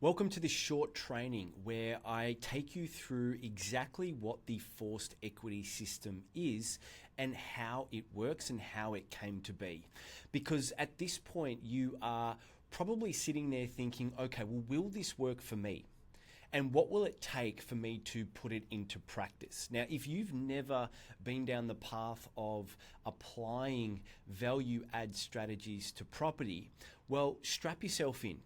Welcome to this short training where I take you through exactly what the forced equity system is and how it works and how it came to be. Because at this point, you are probably sitting there thinking, okay, well, will this work for me? And what will it take for me to put it into practice? Now, if you've never been down the path of applying value add strategies to property, well, strap yourself in.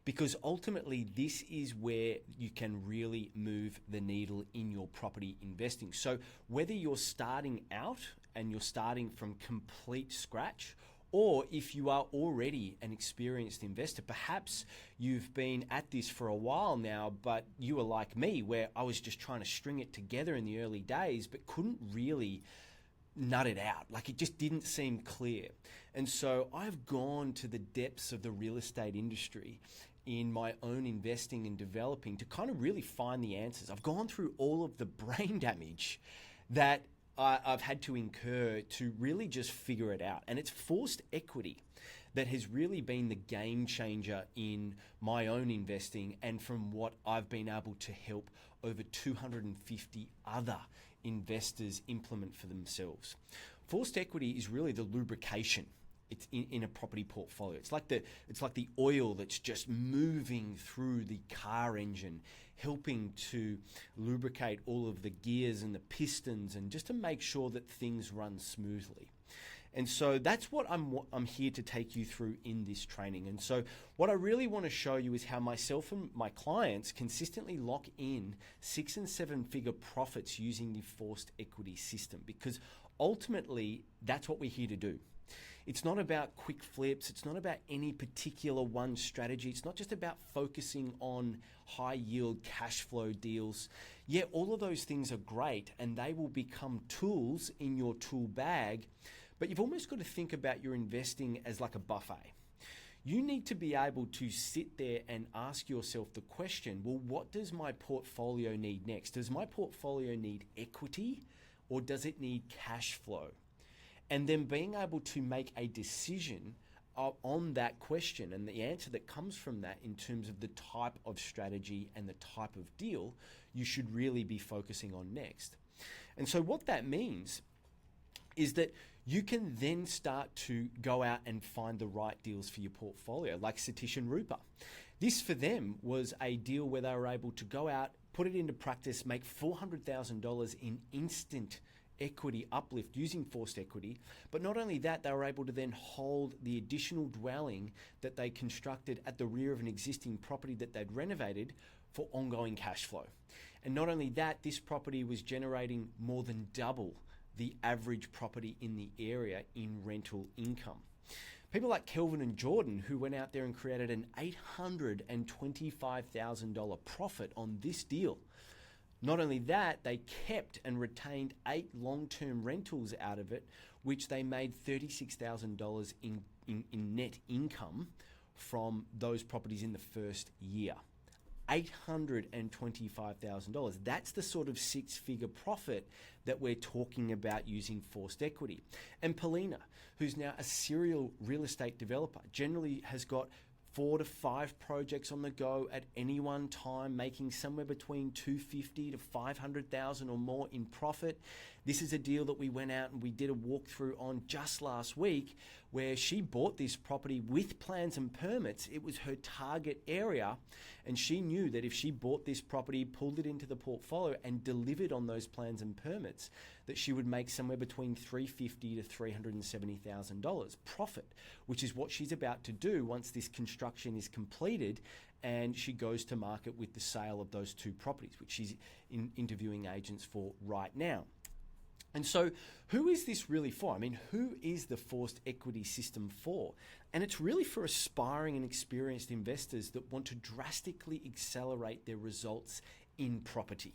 Because ultimately, this is where you can really move the needle in your property investing. So whether you're starting out and you're starting from complete scratch, or if you are already an experienced investor, perhaps you've been at this for a while now, but you are like me, where I was just trying to string it together in the early days, but couldn't really nut it out. Like, it just didn't seem clear. And so I've gone to the depths of the real estate industry in my own investing and developing to kind of really find the answers. I've gone through all of the brain damage that I've had to incur to really just figure it out. And it's forced equity that has really been the game changer in my own investing and from what I've been able to help over 250 other investors implement for themselves. Forced equity is really the lubrication. It's in a property portfolio. It's like the oil that's just moving through the car engine, helping to lubricate all of the gears and the pistons, and just to make sure that things run smoothly. And so that's what I'm here to take you through in this training. And so what I really want to show you is how myself and my clients consistently lock in 6 and 7 figure profits using the forced equity system, because ultimately that's what we're here to do. It's not about quick flips. It's not about any particular one strategy. It's not just about focusing on high yield cash flow deals. Yeah, all of those things are great and they will become tools in your tool bag, but you've almost got to think about your investing as like a buffet. You need to be able to sit there and ask yourself the question, well, what does my portfolio need next? Does my portfolio need equity or does it need cash flow? And then being able to make a decision on that question and the answer that comes from that in terms of the type of strategy and the type of deal you should really be focusing on next. And so what that means is that you can then start to go out and find the right deals for your portfolio, like Satish and Rupa. This for them was a deal where they were able to go out, put it into practice, make $400,000 in instant equity uplift using forced equity. But not only that, they were able to then hold the additional dwelling that they constructed at the rear of an existing property that they'd renovated for ongoing cash flow. And not only that, this property was generating more than double the average property in the area in rental income. People like Kelvin and Jordan, who went out there and created an $825,000 profit on this deal. Not only that, they kept and retained 8 long-term rentals out of it, which they made $36,000 in net income from those properties in the first year. $825,000. That's the sort of 6-figure profit that we're talking about using forced equity. And Paulina, who's now a serial real estate developer, generally has got 4 to 5 projects on the go at any one time, making somewhere between $250,000 to $500,000 or more in profit. This is a deal that we went out and we did a walkthrough on just last week, where she bought this property with plans and permits. It was her target area, and she knew that if she bought this property, pulled it into the portfolio, and delivered on those plans and permits, that she would make somewhere between $350,000 to $370,000 profit, which is what she's about to do once this construction is completed and she goes to market with the sale of those 2 properties, which she's interviewing agents for right now. And so who is this really for? I mean, who is the forced equity system for? And it's really for aspiring and experienced investors that want to drastically accelerate their results in property.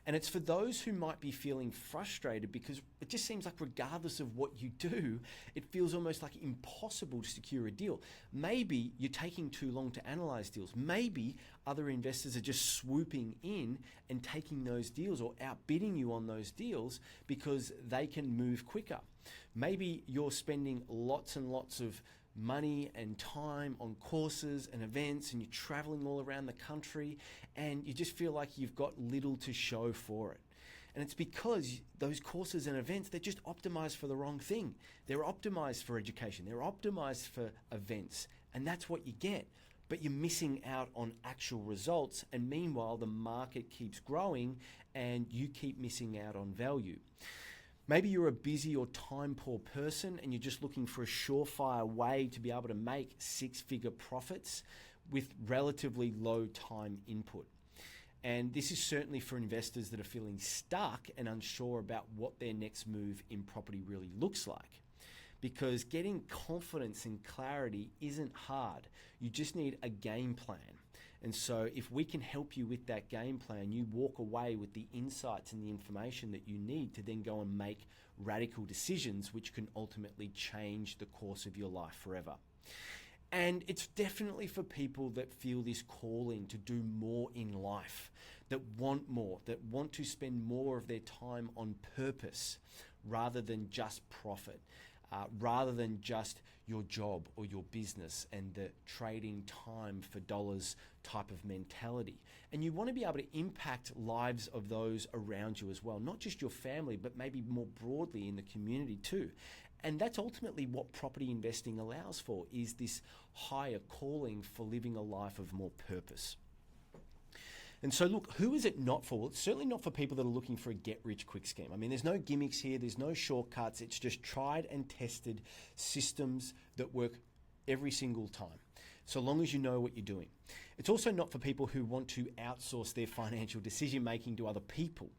And it's for those who might be feeling frustrated because it just seems like regardless of what you do, it feels almost like impossible to secure a deal. Maybe you're taking too long to analyze deals. Maybe other investors are just swooping in and taking those deals or outbidding you on those deals because they can move quicker. Maybe you're spending lots and lots of money and time on courses and events, and you're traveling all around the country, and you just feel like you've got little to show for it. And it's because those courses and events, they're just optimized for the wrong thing. They're optimized for education. They're optimized for events. And that's what you get. But you're missing out on actual results. And meanwhile, the market keeps growing and you keep missing out on value. Maybe you're a busy or time-poor person and you're just looking for a surefire way to be able to make six-figure profits with relatively low time input. And this is certainly for investors that are feeling stuck and unsure about what their next move in property really looks like. Because getting confidence and clarity isn't hard. You just need a game plan. And so if we can help you with that game plan, you walk away with the insights and the information that you need to then go and make radical decisions which can ultimately change the course of your life forever. And it's definitely for people that feel this calling to do more in life, that want more, that want to spend more of their time on purpose rather than just profit, rather than just your job or your business and the trading time for dollars type of mentality. And you want to be able to impact lives of those around you as well, not just your family, but maybe more broadly in the community too. And that's ultimately what property investing allows for, is this higher calling for living a life of more purpose. And so look, who is it not for? Well, it's certainly not for people that are looking for a get-rich-quick scheme. I mean, there's no gimmicks here, there's no shortcuts, it's just tried and tested systems that work every single time, so long as you know what you're doing. It's also not for people who want to outsource their financial decision-making to other people.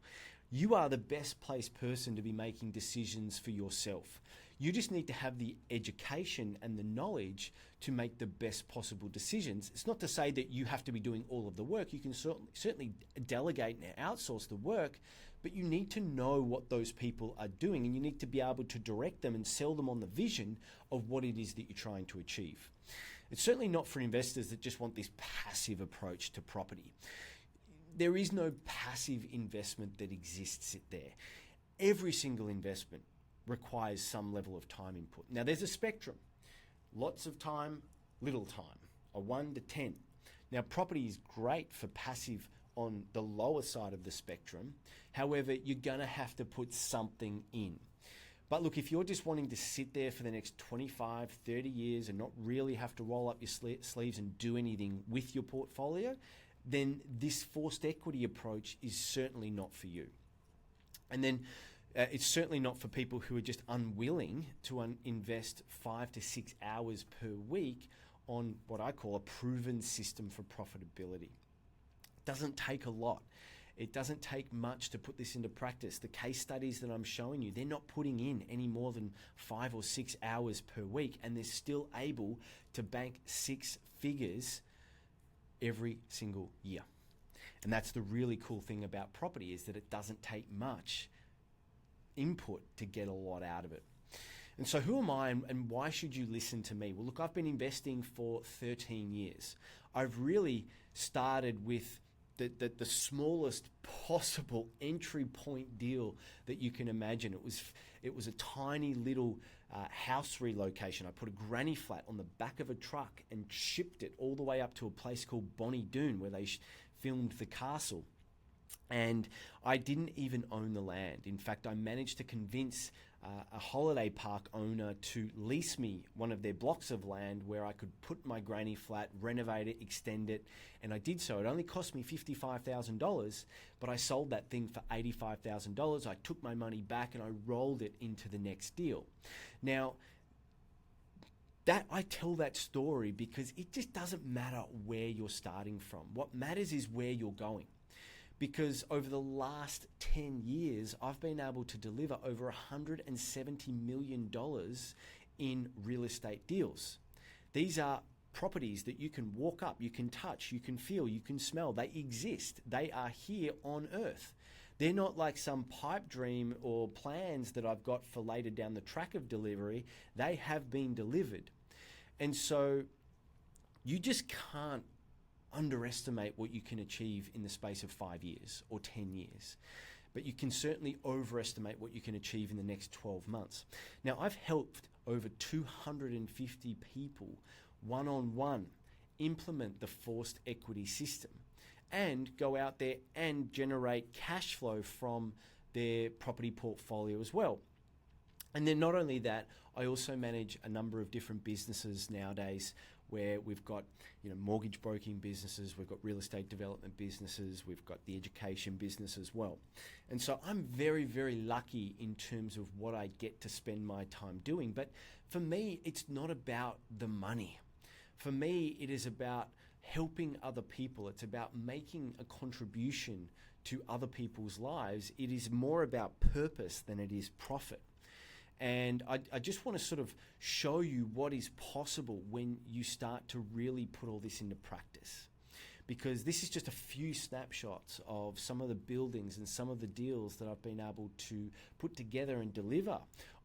You are the best placed person to be making decisions for yourself. You just need to have the education and the knowledge to make the best possible decisions. It's not to say that you have to be doing all of the work. You can certainly delegate and outsource the work, but you need to know what those people are doing, and you need to be able to direct them and sell them on the vision of what it is that you're trying to achieve. It's certainly not for investors that just want this passive approach to property. There is no passive investment that exists there. Every single investment requires some level of time input. Now, there's a spectrum. Lots of time, little time, a 1 to 10. Now, property is great for passive on the lower side of the spectrum. However, you're going to have to put something in. But look, if you're just wanting to sit there for the next 25, 30 years and not really have to roll up your sleeves and do anything with your portfolio, then this forced equity approach is certainly not for you. And then it's certainly not for people who are just unwilling to invest 5 to 6 hours per week on what I call a proven system for profitability. It doesn't take a lot. It doesn't take much to put this into practice. The case studies that I'm showing you, they're not putting in any more than 5 or 6 hours per week, and they're still able to bank 6 figures every single year. And that's the really cool thing about property, is that it doesn't take much input to get a lot out of it. And so who am I, and why should you listen to me? Well, look, I've been investing for 13 years. I've really started with the smallest possible entry point deal that you can imagine. It was a tiny little house relocation. I put a granny flat on the back of a truck and shipped it all the way up to a place called Bonnie Doon, where they filmed The Castle. And I didn't even own the land. In fact, I managed to convince a holiday park owner to lease me one of their blocks of land where I could put my granny flat, renovate it, extend it, and I did so. It only cost me $55,000, but I sold that thing for $85,000. I took my money back and I rolled it into the next deal. Now, that I tell that story because it just doesn't matter where you're starting from. What matters is where you're going. Because over the last 10 years, I've been able to deliver over $170 million in real estate deals. These are properties that you can walk up, you can touch, you can feel, you can smell. They exist. They are here on earth. They're not like some pipe dream or plans that I've got for later down the track of delivery. They have been delivered. And so you just can't underestimate what you can achieve in the space of 5 years or 10 years. But you can certainly overestimate what you can achieve in the next 12 months. Now, I've helped over 250 people one-on-one implement the forced equity system and go out there and generate cash flow from their property portfolio as well. And then not only that, I also manage a number of different businesses nowadays where we've got, mortgage broking businesses, we've got real estate development businesses, we've got the education business as well. And so I'm very, very lucky in terms of what I get to spend my time doing. But for me, it's not about the money. For me, it is about helping other people. It's about making a contribution to other people's lives. It is more about purpose than it is profit. And I just want to sort of show you what is possible when you start to really put all this into practice. Because this is just a few snapshots of some of the buildings and some of the deals that I've been able to put together and deliver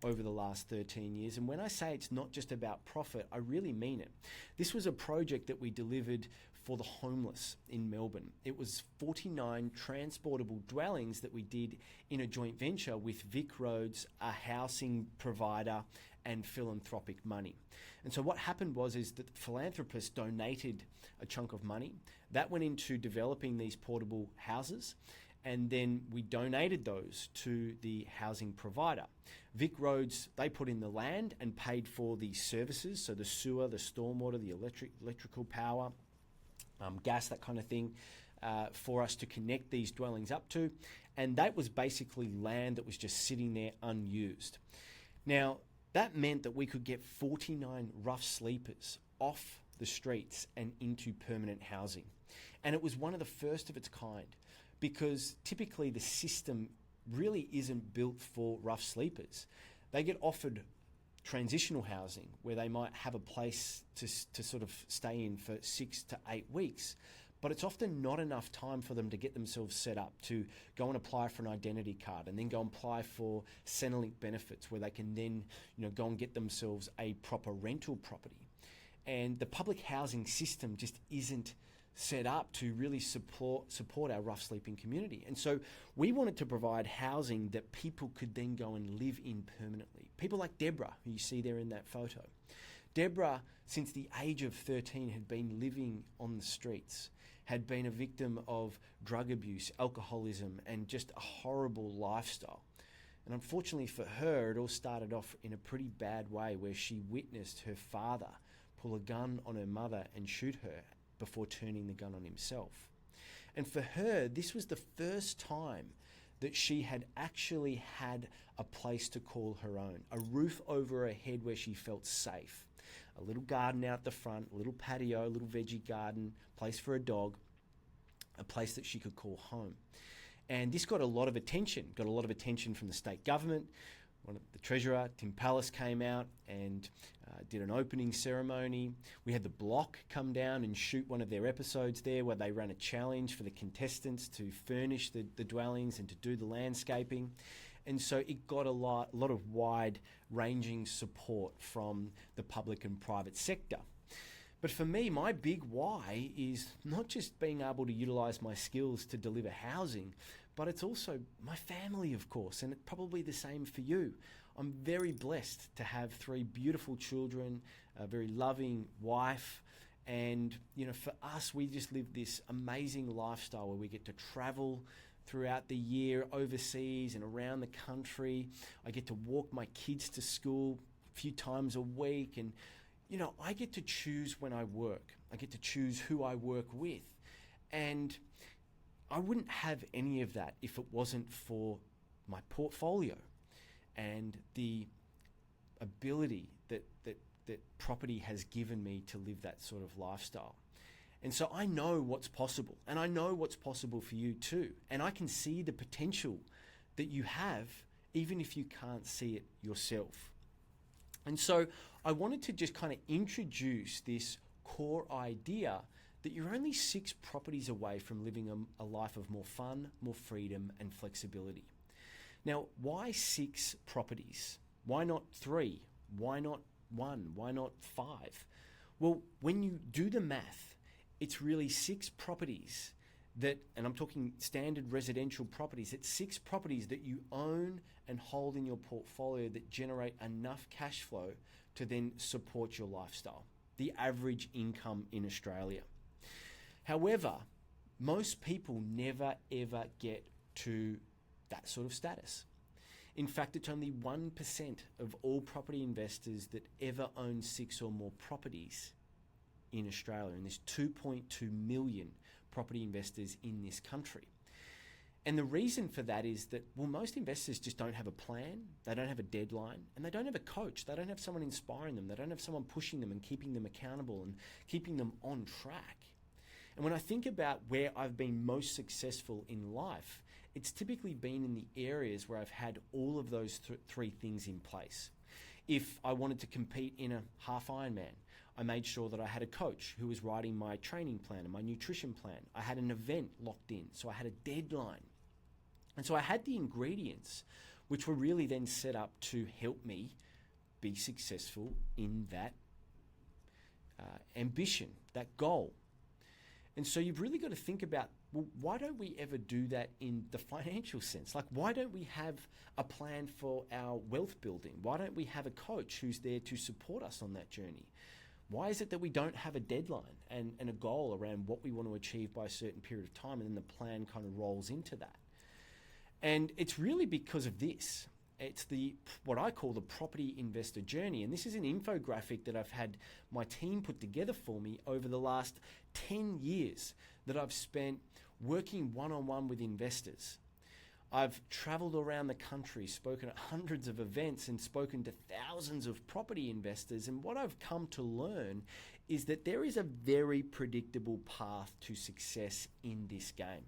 over the last 13 years. And when I say it's not just about profit, I really mean it. This was a project that we delivered for the homeless in Melbourne. It was 49 transportable dwellings that we did in a joint venture with Vic Roads, a housing provider, and philanthropic money. And so what happened is that philanthropists donated a chunk of money. That went into developing these portable houses, and then we donated those to the housing provider. Vic Roads, they put in the land and paid for the services, so the sewer, the stormwater, the electrical power, gas, that kind of thing, for us to connect these dwellings up to. And that was basically land that was just sitting there unused. Now, that meant that we could get 49 rough sleepers off the streets and into permanent housing. And it was one of the first of its kind, because typically the system really isn't built for rough sleepers. They get offered transitional housing where they might have a place to sort of stay in for 6 to 8 weeks. But it's often not enough time for them to get themselves set up to go and apply for an identity card and then go and apply for Centrelink benefits where they can then go and get themselves a proper rental property. And the public housing system just isn't set up to really support our rough sleeping community. And so we wanted to provide housing that people could then go and live in permanently. People like Deborah, who you see there in that photo. Deborah, since the age of 13, had been living on the streets, had been a victim of drug abuse, alcoholism, and just a horrible lifestyle. And unfortunately for her, it all started off in a pretty bad way where she witnessed her father pull a gun on her mother and shoot her before turning the gun on himself. And for her, this was the first time that she had actually had a place to call her own, a roof over her head where she felt safe. A little garden out the front, a little patio, a little veggie garden, place for a dog, a place that she could call home. And this got a lot of attention from the state government. The Treasurer, Tim Pallas, came out and did an opening ceremony. We had the Block come down and shoot one of their episodes there where they ran a challenge for the contestants to furnish the dwellings and to do the landscaping. And so it got a lot of wide-ranging support from the public and private sector. But for me, my big why is not just being able to utilise my skills to deliver housing, but it's also my family, of course, and it's probably the same for you. I'm very blessed to have 3 beautiful children, a very loving wife, and for us, we just live this amazing lifestyle where we get to travel throughout the year overseas and around the country. I get to walk my kids to school a few times a week, and I get to choose when I work. I get to choose who I work with. And I wouldn't have any of that if it wasn't for my portfolio and the ability that property has given me to live that sort of lifestyle. And so I know what's possible, and I know what's possible for you too. And I can see the potential that you have, even if you can't see it yourself. And so I wanted to just kind of introduce this core idea that you're only 6 properties away from living a life of more fun, more freedom, and flexibility. Now, why 6 properties? Why not 3? Why not 1? Why not 5? Well, when you do the math, it's really 6 properties that, and I'm talking standard residential properties, it's 6 properties that you own and hold in your portfolio that generate enough cash flow to then support your lifestyle, the average income in Australia. However, most people never ever get to that sort of status. In fact, it's only 1% of all property investors that ever own 6 or more properties in Australia, and there's 2.2 million property investors in this country. And the reason for that is that, well, most investors just don't have a plan, they don't have a deadline, and they don't have a coach. They don't have someone inspiring them. They don't have someone pushing them and keeping them accountable and keeping them on track. And when I think about where I've been most successful in life, it's typically been in the areas where I've had all of those 3 things in place. If I wanted to compete in a half Ironman, I made sure that I had a coach who was writing my training plan and my nutrition plan. I had an event locked in, so I had a deadline. And so I had the ingredients, which were really then set up to help me be successful in that ambition, that goal. And so you've really got to think about, well, why don't we ever do that in the financial sense? Like, why don't we have a plan for our wealth building? Why don't we have a coach who's there to support us on that journey? Why is it that we don't have a deadline and a goal around what we want to achieve by a certain period of time, and then the plan kind of rolls into that? And it's really because of this. It's what I call the property investor journey. And this is an infographic that I've had my team put together for me over the last 10 years that I've spent working one-on-one with investors. I've traveled around the country, spoken at hundreds of events and spoken to thousands of property investors. And what I've come to learn is that there is a very predictable path to success in this game.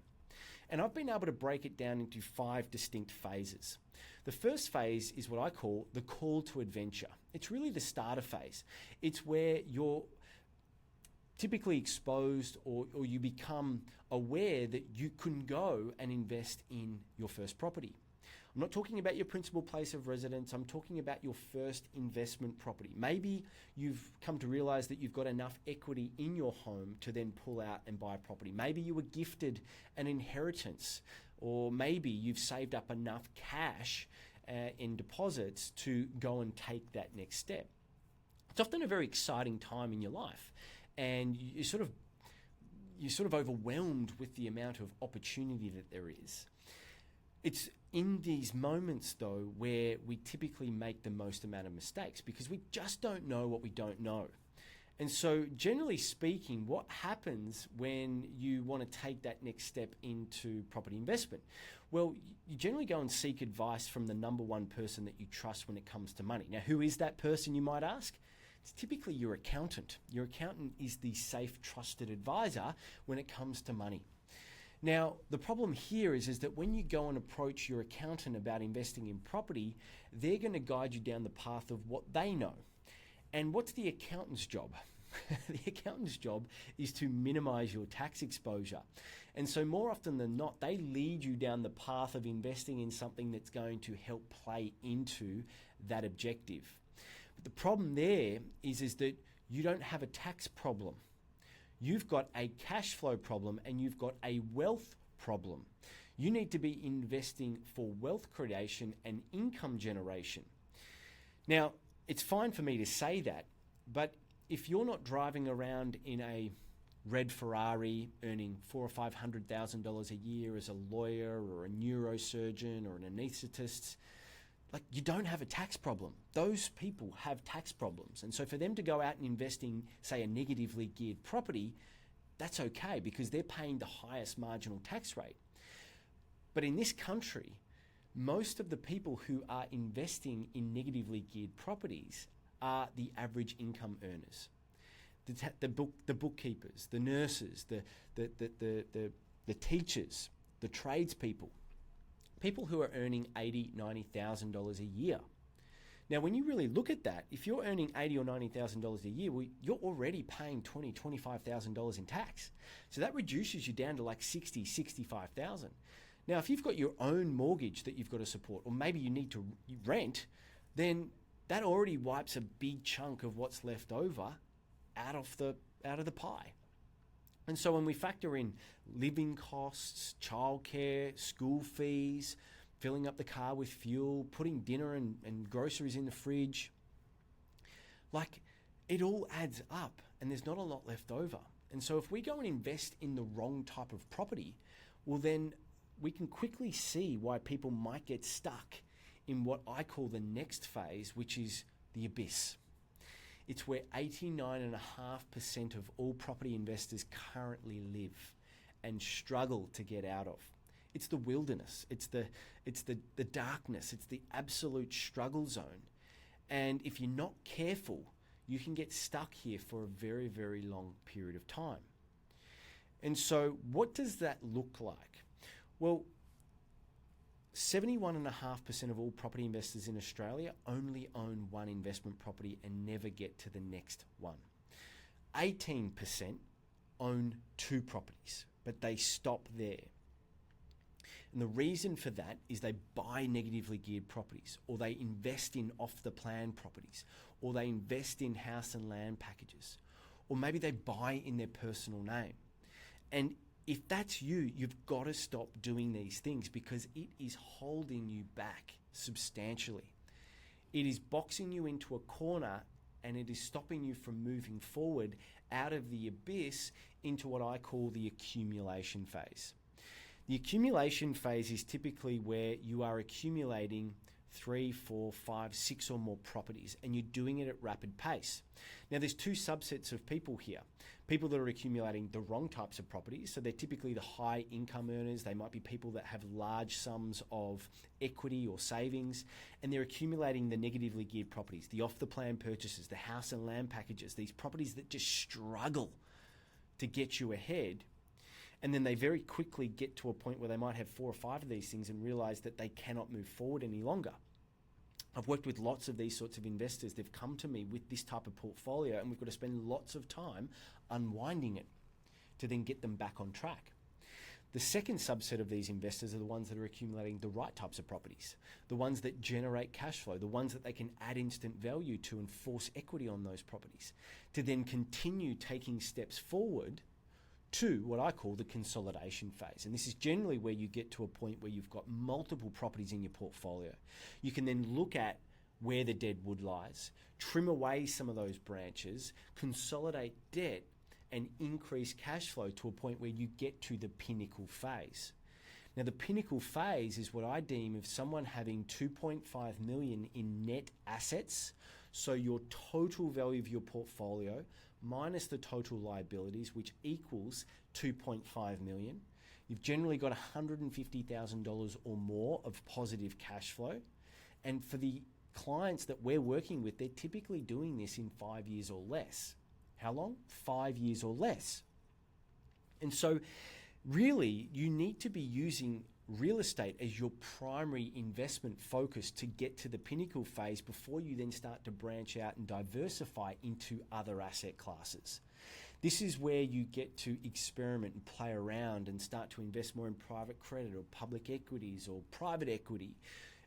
And I've been able to break it down into 5 distinct phases. The first phase is what I call the call to adventure. It's really the starter phase. It's where you're typically exposed or you become aware that you can go and invest in your first property. I'm not talking about your principal place of residence. I'm talking about your first investment property. Maybe you've come to realize that you've got enough equity in your home to then pull out and buy a property. Maybe you were gifted an inheritance, or maybe you've saved up enough cash in deposits to go and take that next step. It's often a very exciting time in your life, and you're sort of overwhelmed with the amount of opportunity that there is. It's in these moments, though, where we typically make the most amount of mistakes because we just don't know what we don't know. And so, generally speaking, what happens when you want to take that next step into property investment? Well, you generally go and seek advice from the number one person that you trust when it comes to money. Now, who is that person, you might ask? It's typically your accountant. Your accountant is the safe, trusted advisor when it comes to money. Now, the problem here is that when you go and approach your accountant about investing in property, they're going to guide you down the path of what they know. And what's the accountant's job? The accountant's job is to minimize your tax exposure. And so more often than not, they lead you down the path of investing in something that's going to help play into that objective. But the problem there is that you don't have a tax problem. You've got a cash flow problem and you've got a wealth problem. You need to be investing for wealth creation and income generation. Now, it's fine for me to say that, but if you're not driving around in a red Ferrari earning $400,000 or $500,000 a year as a lawyer or a neurosurgeon or an anaesthetist, like, you don't have a tax problem. Those people have tax problems. And so for them to go out and invest in, say, a negatively geared property, that's okay because they're paying the highest marginal tax rate. But in this country, most of the people who are investing in negatively geared properties are the average income earners. The bookkeepers, the nurses, the teachers, the tradespeople. People who are earning $80,000, $90,000 a year. Now, when you really look at that, if you're earning $80,000 or $90,000 a year, well, you're already paying $20,000, $25,000 in tax. So that reduces you down to like $60,000, $65,000. Now, if you've got your own mortgage that you've got to support, or maybe you need to rent, then that already wipes a big chunk of what's left over out of the pie. And so when we factor in living costs, childcare, school fees, filling up the car with fuel, putting dinner and groceries in the fridge, like it all adds up and there's not a lot left over. And so if we go and invest in the wrong type of property, well then we can quickly see why people might get stuck in what I call the next phase, which is the abyss. It's where 89.5% of all property investors currently live and struggle to get out of. It's the wilderness, it's the darkness, it's the absolute struggle zone. And if you're not careful, you can get stuck here for a very, very long period of time. And so what does that look like? Well, 71.5% of all property investors in Australia only own one investment property and never get to the next one. 18% own two properties, but they stop there. And the reason for that is they buy negatively geared properties, or they invest in off-the-plan properties, or they invest in house and land packages, or maybe they buy in their personal name. And if that's you, you've got to stop doing these things because it is holding you back substantially. It is boxing you into a corner and it is stopping you from moving forward out of the abyss into what I call the accumulation phase. The accumulation phase is typically where you are accumulating 3, 4, 5, 6 or more properties, and you're doing it at rapid pace. Now, there's two subsets of people here. People that are accumulating the wrong types of properties, so they're typically the high income earners. They might be people that have large sums of equity or savings, and they're accumulating the negatively geared properties, the off-the-plan purchases, the house and land packages, these properties that just struggle to get you ahead. And then they very quickly get to a point where they might have 4 or 5 of these things and realize that they cannot move forward any longer. I've worked with lots of these sorts of investors. They've come to me with this type of portfolio, and we've got to spend lots of time unwinding it to then get them back on track. The second subset of these investors are the ones that are accumulating the right types of properties, the ones that generate cash flow, the ones that they can add instant value to and force equity on those properties, to then continue taking steps forward to what I call the consolidation phase. And this is generally where you get to a point where you've got multiple properties in your portfolio. You can then look at where the dead wood lies, trim away some of those branches, consolidate debt, and increase cash flow to a point where you get to the pinnacle phase. Now, the pinnacle phase is what I deem of someone having 2.5 million in net assets. So your total value of your portfolio minus the total liabilities, which equals 2.5 million. You've generally got $150,000 or more of positive cash flow. And for the clients that we're working with, they're typically doing this in 5 years or less. How long? 5 years or less. And so really, you need to be using real estate as your primary investment focus to get to the pinnacle phase before you then start to branch out and diversify into other asset classes. This is where you get to experiment and play around and start to invest more in private credit or public equities or private equity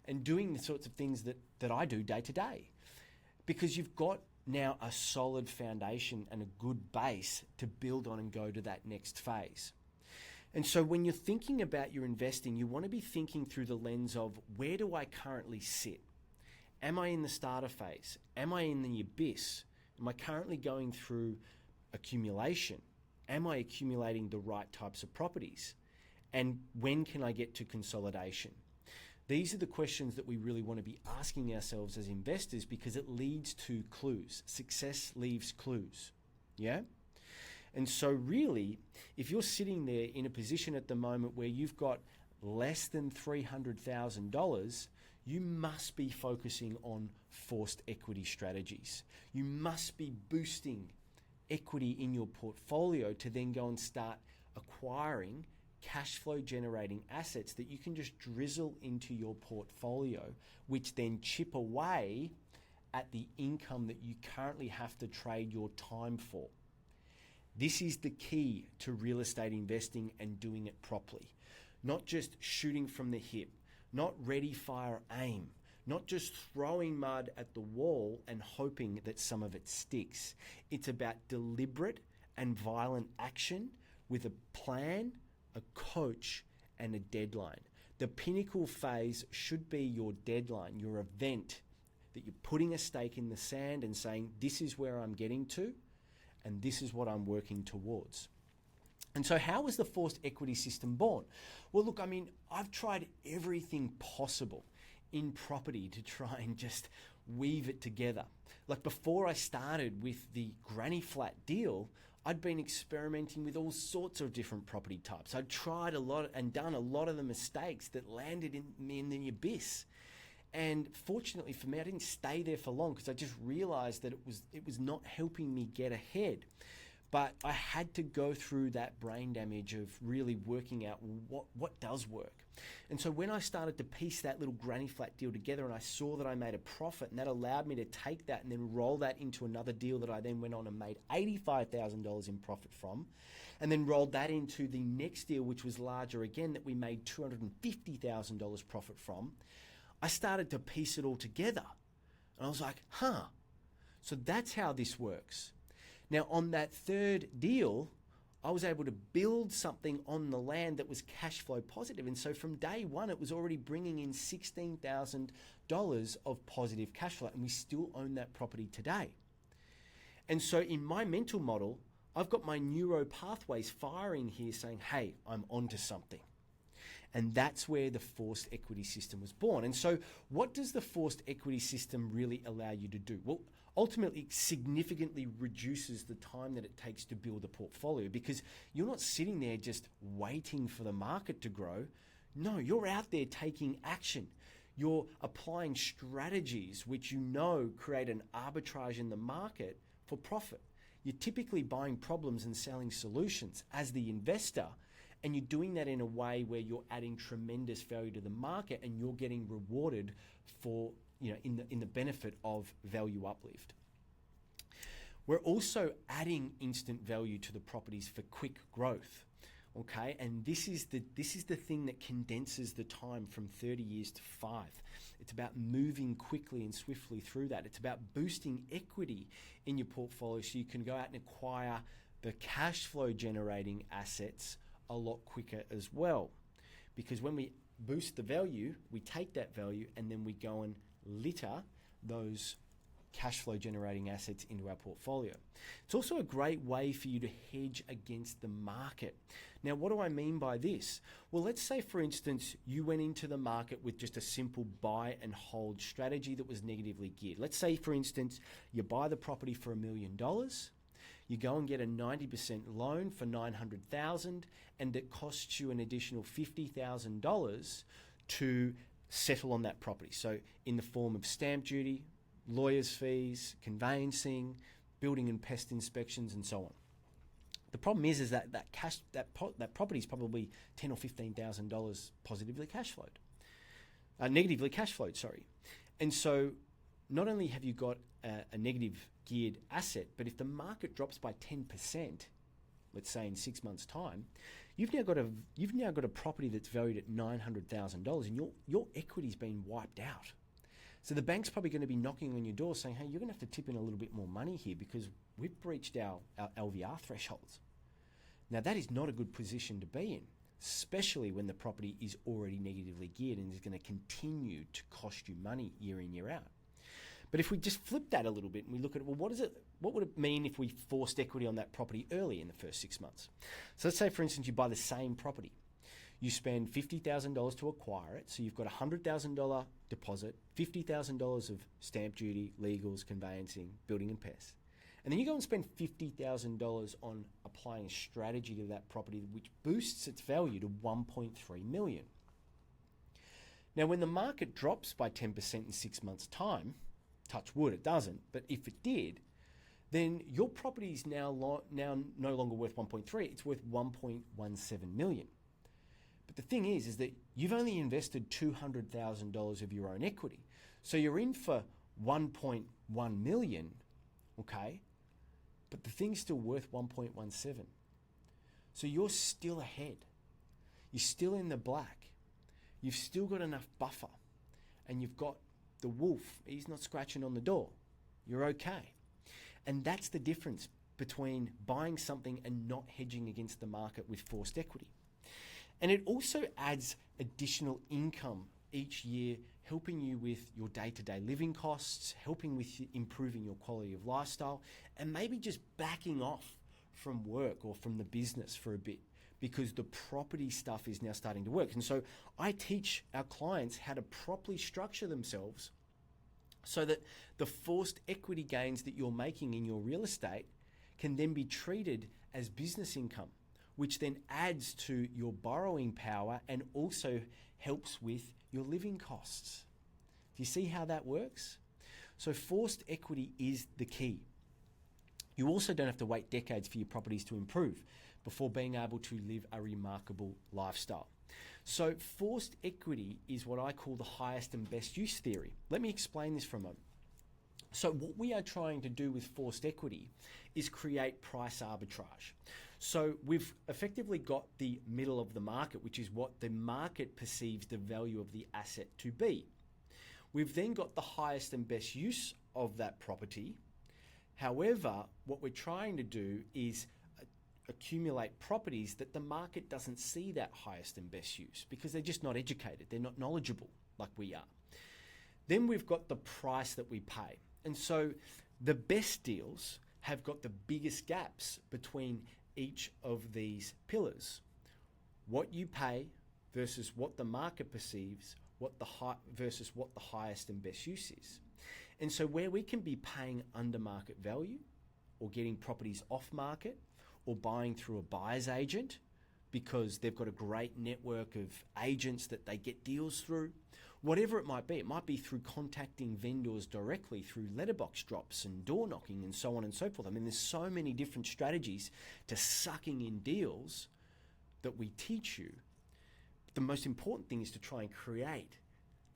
and doing the sorts of things that I do day to day, because you've got now a solid foundation and a good base to build on and go to that next phase. And so when you're thinking about your investing, you want to be thinking through the lens of, where do I currently sit? Am I in the starter phase? Am I in the abyss? Am I currently going through accumulation? Am I accumulating the right types of properties? And when can I get to consolidation? These are the questions that we really want to be asking ourselves as investors, because it leads to clues. Success leaves clues. Yeah? And so really, if you're sitting there in a position at the moment where you've got less than $300,000, you must be focusing on forced equity strategies. You must be boosting equity in your portfolio to then go and start acquiring cash flow generating assets that you can just drizzle into your portfolio, which then chip away at the income that you currently have to trade your time for. This is the key to real estate investing and doing it properly. Not just shooting from the hip, not ready, fire, aim, not just throwing mud at the wall and hoping that some of it sticks. It's about deliberate and violent action with a plan, a coach, and a deadline. The pinnacle phase should be your deadline, your event, that you're putting a stake in the sand and saying, this is where I'm getting to, and this is what I'm working towards. And so how was the forced equity system born? Well, look, I mean, I've tried everything possible in property to try and just weave it together. Like before I started with the granny flat deal, I'd been experimenting with all sorts of different property types. I'd tried a lot and done a lot of the mistakes that landed me in the abyss. And fortunately for me, I didn't stay there for long because I just realized that it was not helping me get ahead. But I had to go through that brain damage of really working out what does work. And so when I started to piece that little granny flat deal together and I saw that I made a profit, and that allowed me to take that and then roll that into another deal that I then went on and made $85,000 in profit from, and then rolled that into the next deal, which was larger again, that we made $250,000 profit from, I started to piece it all together. And I was like, so that's how this works. Now, on that third deal, I was able to build something on the land that was cash flow positive. And so from day one, it was already bringing in $16,000 of positive cash flow. And we still own that property today. And so in my mental model, I've got my neuro pathways firing here saying, hey, I'm onto something. And that's where the forced equity system was born. And so what does the forced equity system really allow you to do? Well, ultimately, it significantly reduces the time that it takes to build a portfolio, because you're not sitting there just waiting for the market to grow. No, you're out there taking action. You're applying strategies which you know create an arbitrage in the market for profit. You're typically buying problems and selling solutions as the investor, and you're doing that in a way where you're adding tremendous value to the market and you're getting rewarded for, in the benefit of value uplift. We're also adding instant value to the properties for quick growth. Okay, and this is the thing that condenses the time from 30 years to 5. It's about moving quickly and swiftly through that. It's about boosting equity in your portfolio so you can go out and acquire the cash flow generating assets a lot quicker as well. Because when we boost the value, we take that value and then we go and litter those cash flow generating assets into our portfolio. It's also a great way for you to hedge against the market. Now, what do I mean by this? Well, let's say, for instance, you went into the market with just a simple buy and hold strategy that was negatively geared. Let's say, for instance, you buy the property for $1 million. You go and get a 90% loan for $900,000, and it costs you an additional $50,000 to settle on that property. So in the form of stamp duty, lawyers' fees, conveyancing, building and pest inspections, and so on. The problem is that property is probably $10,000 or $15,000 positively cash flowed, negatively cash flowed. Sorry, and so not only have you got a negative geared asset, but if the market drops by 10%, let's say in 6 months' time, you've now got a property that's valued at $900,000, and your equity's been wiped out. So the bank's probably going to be knocking on your door saying, hey, you're going to have to tip in a little bit more money here because we've breached our LVR thresholds. Now, that is not a good position to be in, especially when the property is already negatively geared and is going to continue to cost you money year in, year out. But if we just flip that a little bit and we look at, well, what would it mean if we forced equity on that property early in the first 6 months? So let's say, for instance, you buy the same property. You spend $50,000 to acquire it, so you've got a $100,000 deposit, $50,000 of stamp duty, legals, conveyancing, building and pests. And then you go and spend $50,000 on applying a strategy to that property which boosts its value to $1.3 million. Now, when the market drops by 10% in 6 months' time, touch wood, it doesn't, but if it did, then your property is now no longer worth 1.3, it's worth 1.17 million. But the thing is that you've only invested $200,000 of your own equity. So you're in for 1.1 million, okay? But the thing's still worth 1.17. So you're still ahead. You're still in the black. You've still got enough buffer. And you've got the wolf, he's not scratching on the door. You're okay. And that's the difference between buying something and not hedging against the market with forced equity. And it also adds additional income each year, helping you with your day-to-day living costs, helping with improving your quality of lifestyle, and maybe just backing off from work or from the business for a bit because the property stuff is now starting to work. And so I teach our clients how to properly structure themselves so that the forced equity gains that you're making in your real estate can then be treated as business income, which then adds to your borrowing power and also helps with your living costs. Do you see how that works? So forced equity is the key. You also don't have to wait decades for your properties to improve before being able to live a remarkable lifestyle. So forced equity is what I call the highest and best use theory. Let me explain this for a moment. So what we are trying to do with forced equity is create price arbitrage. So we've effectively got the middle of the market, which is what the market perceives the value of the asset to be. We've then got the highest and best use of that property. However, what we're trying to do is accumulate properties that the market doesn't see that highest and best use because they're just not educated, they're not knowledgeable like we are. Then we've got the price that we pay. And so the best deals have got the biggest gaps between each of these pillars. What you pay versus what the market perceives, versus what the highest and best use is. And so where we can be paying under market value or getting properties off market or buying through a buyer's agent because they've got a great network of agents that they get deals through, whatever it might be through contacting vendors directly through letterbox drops and door knocking and so on and so forth. I mean, there's so many different strategies to sucking in deals that we teach you. The most important thing is to try and create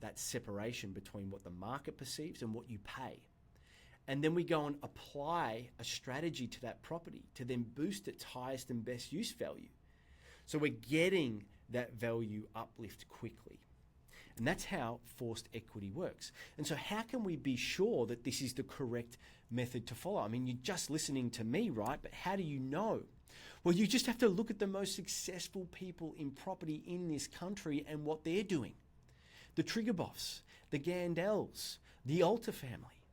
that separation between what the market perceives and what you pay. And then we go and apply a strategy to that property to then boost its highest and best use value. So we're getting that value uplift quickly. And that's how forced equity works. And so how can we be sure that this is the correct method to follow? I mean, you're just listening to me, right? But how do you know? Well, you just have to look at the most successful people in property in this country and what they're doing. The Triggerboffs, the Gandells, the Alta family.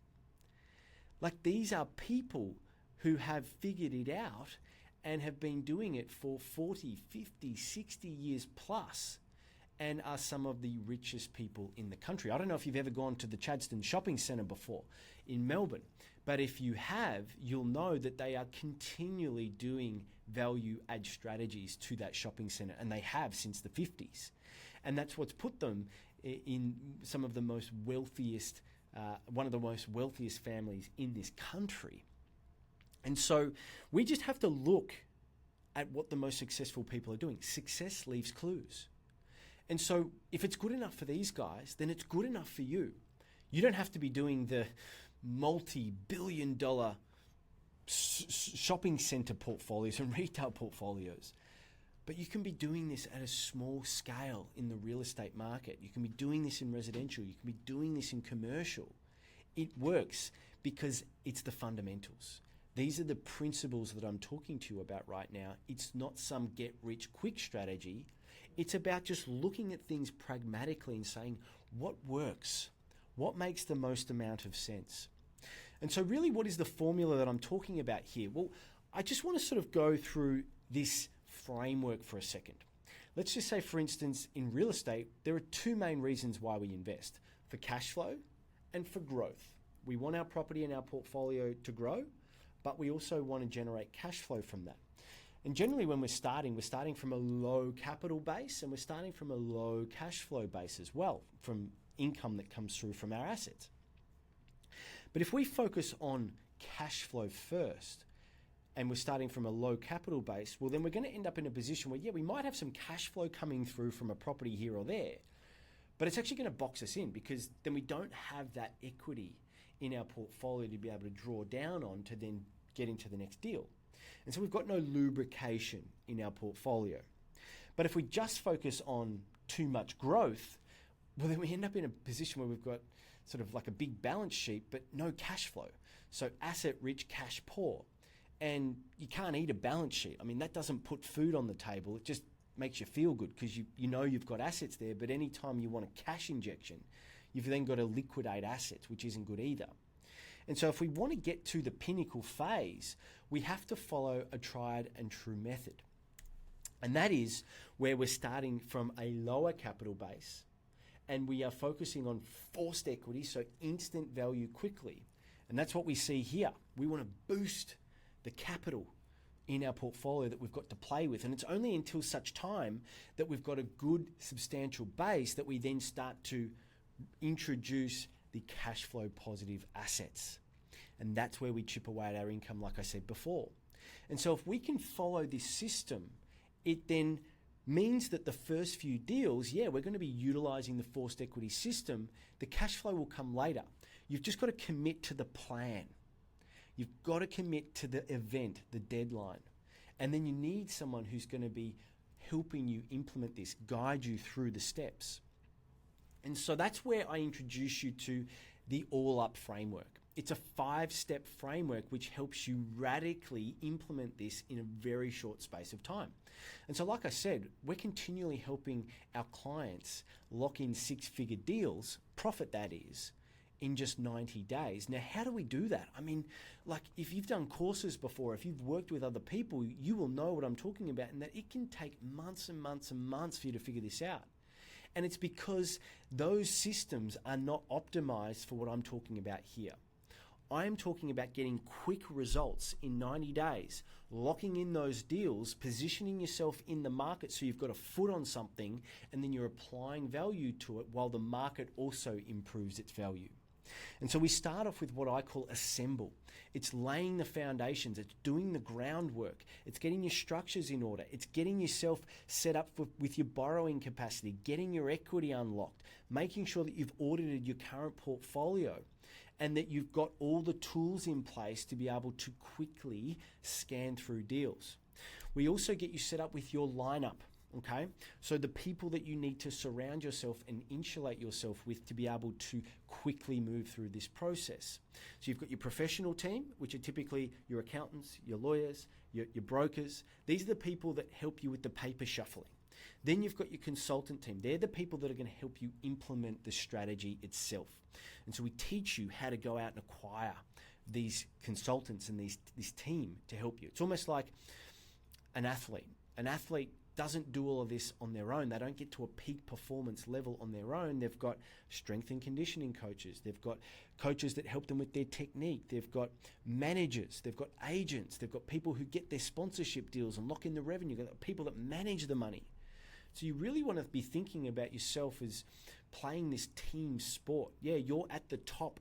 Like, these are people who have figured it out and have been doing it for 40, 50, 60 years plus and are some of the richest people in the country. I don't know if you've ever gone to the Chadstone Shopping Centre before in Melbourne, but if you have, you'll know that they are continually doing value add strategies to that shopping centre, and they have since the 50s. And that's what's put them in some of the most wealthiest, one of the most wealthiest families in this country. And so we just have to look at what the most successful people are doing. Success leaves clues. And so if it's good enough for these guys, then it's good enough for you. You don't have to be doing the multi-billion-dollar shopping centre portfolios and retail portfolios. But you can be doing this at a small scale in the real estate market. You can be doing this in residential. You can be doing this in commercial. It works because it's the fundamentals. These are the principles that I'm talking to you about right now. It's not some get-rich-quick strategy. It's about just looking at things pragmatically and saying, what works? What makes the most amount of sense? And so really, what is the formula that I'm talking about here? Well, I just want to sort of go through this framework for a second. Let's just say, for instance, in real estate, there are two main reasons why we invest: for cash flow and for growth. We want our property and our portfolio to grow, but we also want to generate cash flow from that. And generally when we're starting from a low capital base, and we're starting from a low cash flow base as well, from income that comes through from our assets. But if we focus on cash flow first, and we're starting from a low capital base, well, then we're going to end up in a position where, yeah, we might have some cash flow coming through from a property here or there, but it's actually going to box us in because then we don't have that equity in our portfolio to be able to draw down on to then get into the next deal. And so we've got no lubrication in our portfolio. But if we just focus on too much growth, well, then we end up in a position where we've got sort of like a big balance sheet, but no cash flow. So asset rich, cash poor. and you can't eat a balance sheet. I mean, that doesn't put food on the table. It just makes you feel good because you know you've got assets there. But anytime you want a cash injection, you've then got to liquidate assets, which isn't good either. And so if we want to get to the pinnacle phase, we have to follow a tried and true method. And that is where we're starting from a lower capital base and we are focusing on forced equity, so instant value quickly. And that's what we see here. We want to boost the capital in our portfolio that we've got to play with. And it's only until such time that we've got a good substantial base that we then start to introduce the cash flow positive assets. And that's where we chip away at our income, like I said before. And so if we can follow this system, it then means that the first few deals, we're going to be utilizing the forced equity system. The cash flow will come later. You've just got to commit to the plan. You've got to commit to the event, the deadline. And then you need someone who's going to be helping you implement this, guide you through the steps. And so that's where I introduce you to the All Up framework. It's a 5-step framework which helps you radically implement this in a very short space of time. And so like I said, we're continually helping our clients lock in 6-figure deals, profit that is, in just 90 days. Now, how do we do that? I mean, like if you've done courses before, if you've worked with other people, you will know what I'm talking about, and that it can take months and months and months for you to figure this out. And it's because those systems are not optimized for what I'm talking about here. I am talking about getting quick results in 90 days, locking in those deals, positioning yourself in the market so you've got a foot on something, and then you're applying value to it while the market also improves its value. And so we start off with what I call assemble. It's laying the foundations, it's doing the groundwork, it's getting your structures in order, it's getting yourself set up with your borrowing capacity, getting your equity unlocked, making sure that you've audited your current portfolio, and that you've got all the tools in place to be able to quickly scan through deals. We also get you set up with your lineup, okay? So the people that you need to surround yourself and insulate yourself with to be able to quickly move through this process. So you've got your professional team, which are typically your accountants, your lawyers, your brokers. These are the people that help you with the paper shuffling. Then you've got your consultant team. They're the people that are going to help you implement the strategy itself. And so we teach you how to go out and acquire these consultants and this team to help you. It's almost like an athlete. An athlete doesn't do all of this on their own. They don't get to a peak performance level on their own. They've got strength and conditioning coaches. They've got coaches that help them with their technique. They've got managers. They've got agents. They've got people who get their sponsorship deals and lock in the revenue. They've got people that manage the money. So you really want to be thinking about yourself as playing this team sport. Yeah, you're at the top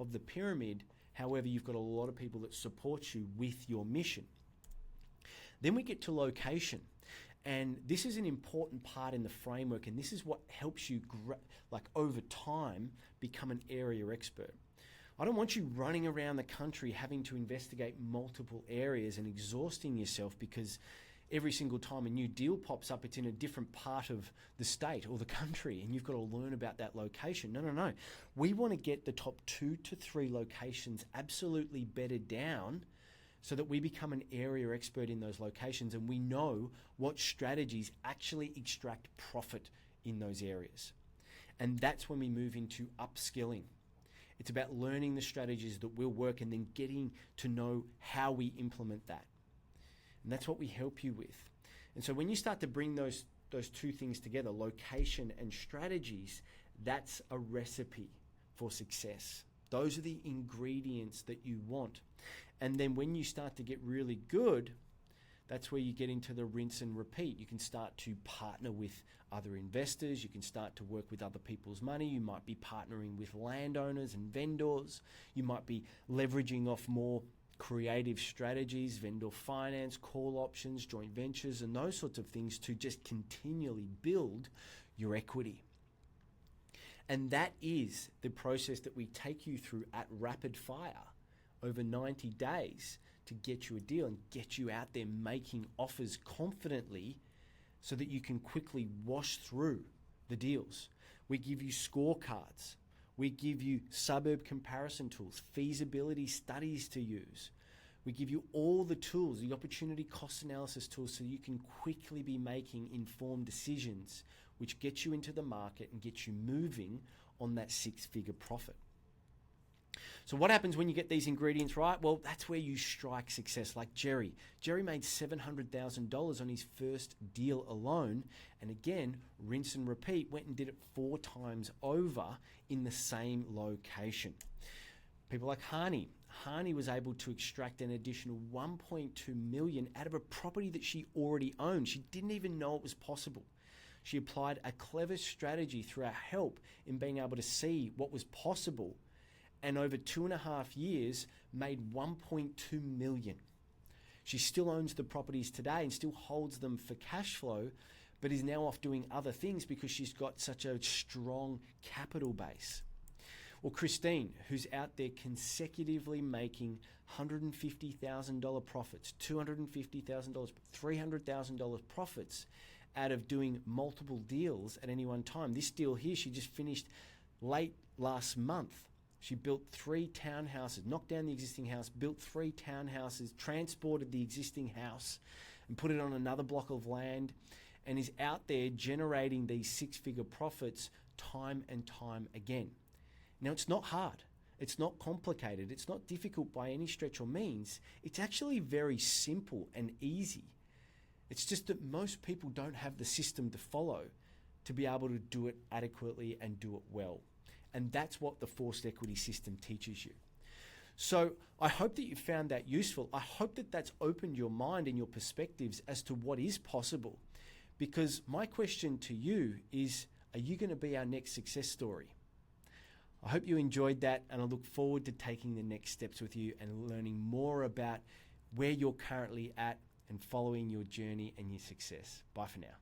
of the pyramid. However, you've got a lot of people that support you with your mission. Then we get to location. And this is an important part in the framework, and this is what helps you, over time, become an area expert. I don't want you running around the country having to investigate multiple areas and exhausting yourself because every single time a new deal pops up, it's in a different part of the state or the country, and you've got to learn about that location. No. We want to get the top 2 to 3 locations absolutely bedded down so that we become an area expert in those locations and we know what strategies actually extract profit in those areas. And that's when we move into upskilling. It's about learning the strategies that will work and then getting to know how we implement that. And that's what we help you with. And so when you start to bring those 2 things together, location and strategies, that's a recipe for success. Those are the ingredients that you want. And then when you start to get really good, that's where you get into the rinse and repeat. You can start to partner with other investors. You can start to work with other people's money. You might be partnering with landowners and vendors. You might be leveraging off more creative strategies, vendor finance, call options, joint ventures, and those sorts of things to just continually build your equity. And that is the process that we take you through at rapid fire over 90 days to get you a deal and get you out there making offers confidently so that you can quickly wash through the deals. We give you scorecards. We give you suburb comparison tools, feasibility studies to use. We give you all the tools, the opportunity cost analysis tools, so you can quickly be making informed decisions which get you into the market and get you moving on that six-figure profit. So what happens when you get these ingredients right? Well, that's where you strike success, like Jerry. Jerry made $700,000 on his first deal alone, and again, rinse and repeat, went and did it 4 times over in the same location. People like Hani. Hani was able to extract an additional $1.2 million out of a property that she already owned. She didn't even know it was possible. She applied a clever strategy through our help in being able to see what was possible, and over 2.5 years made $1.2 million. She still owns the properties today and still holds them for cash flow, but is now off doing other things because she's got such a strong capital base. Or Christine, who's out there consecutively making $150,000 profits, $250,000, $300,000 profits out of doing multiple deals at any one time. This deal here, she just finished late last month. She built 3 townhouses, knocked down the existing house, built 3 townhouses, transported the existing house and put it on another block of land, and is out there generating these six-figure profits time and time again. Now, it's not hard. It's not complicated. It's not difficult by any stretch or means. It's actually very simple and easy. It's just that most people don't have the system to follow to be able to do it adequately and do it well. And that's what the forced equity system teaches you. So I hope that you found that useful. I hope that that's opened your mind and your perspectives as to what is possible. Because my question to you is, are you going to be our next success story? I hope you enjoyed that, and I look forward to taking the next steps with you and learning more about where you're currently at and following your journey and your success. Bye for now.